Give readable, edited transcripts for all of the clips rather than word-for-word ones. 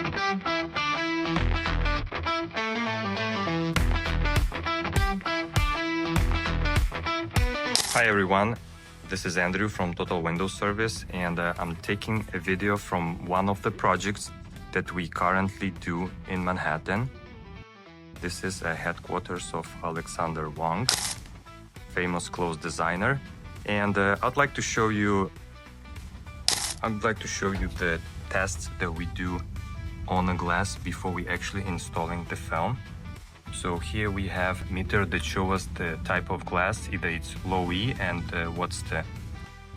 Hi everyone, this is Andrew from Total Window Service, and I'm taking a video from one of the projects that we currently do in Manhattan. This is a headquarters of Alexander Wang, famous clothes designer, and I'd like to show you the tests that we do on the glass before we actually installing the film. So here we have a meter that shows us the type of glass, either it's low E and what's the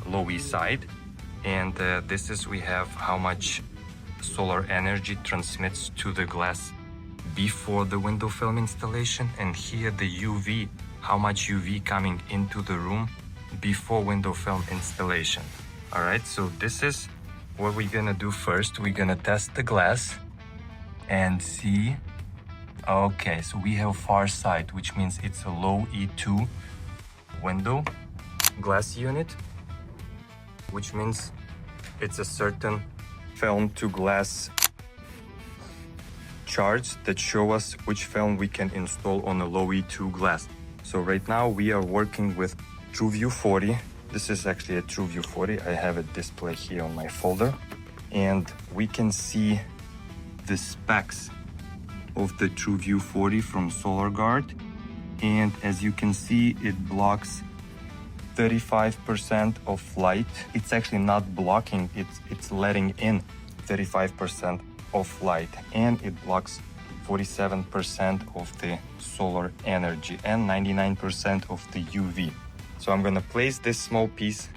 low E side. And this is, we have how much solar energy transmits to the glass before the window film installation. And here the UV, how much UV coming into the room before window film installation. All right, so this is what we're gonna do first. We're gonna test the glass and see. Okay, so we have far side, which means it's a low E2 window glass unit, which means it's a certain film to glass charts that show us which film we can install on a low E2 glass. So right now we are working with TrueVue 40. This is actually a TrueVue 40. I have it displayed here on my folder, and we can see the specs of the TrueVue 40 from Gard, and as you can see, it blocks 35% of light. It's actually not blocking, it's letting in 35% of light, and it blocks 47% of the solar energy and 99% of the UV. So I'm gonna place this small piece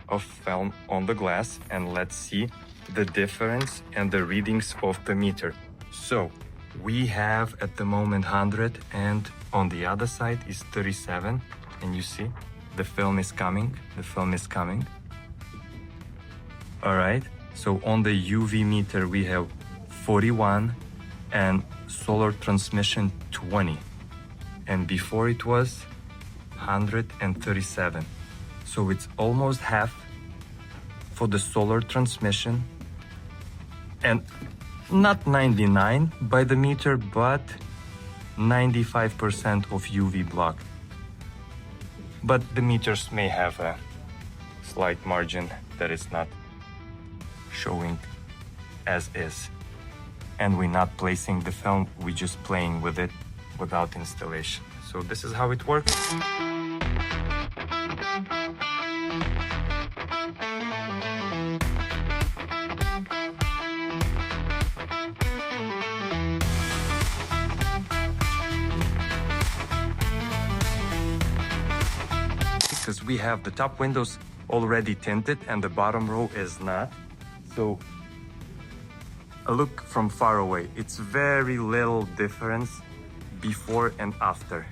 of film on the glass and let's see the difference and the readings of the meter. So we have at the moment 100, and on the other side is 37, and you see the film is coming, all right. So on the UV meter we have 41 and solar transmission 20, and before it was 137. So it's almost half for the solar transmission, and not 99 by the meter, but 95% of UV block. But the meters may have a slight margin that is not showing as is. And we're not placing the film, we're just playing with it without installation. So this is how it works. Because we have the top windows already tinted and the bottom row is not. So a look from far away, it's very little difference before and after.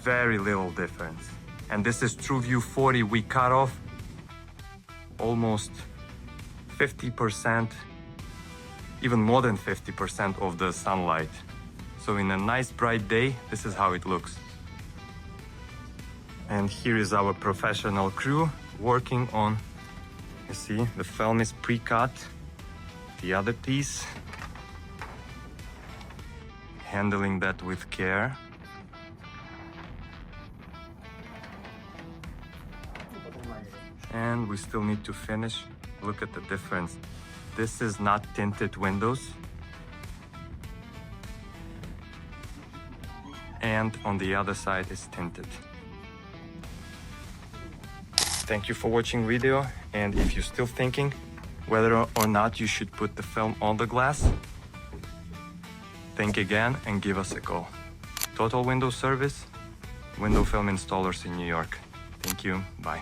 Very little difference. And this is TrueVue 40. We cut off almost 50%, even more than 50% of the sunlight. So in a nice bright day, this is how it looks. And here is our professional crew working on, you see, the film is pre-cut. The other piece, handling that with care. And we still need to finish. Look at the difference. This is not tinted windows. And on the other side is tinted. Thank you for watching video, and if you're still thinking whether or not you should put the film on the glass, think again and give us a call. Total Window Service, window film installers in New York. Thank you, bye.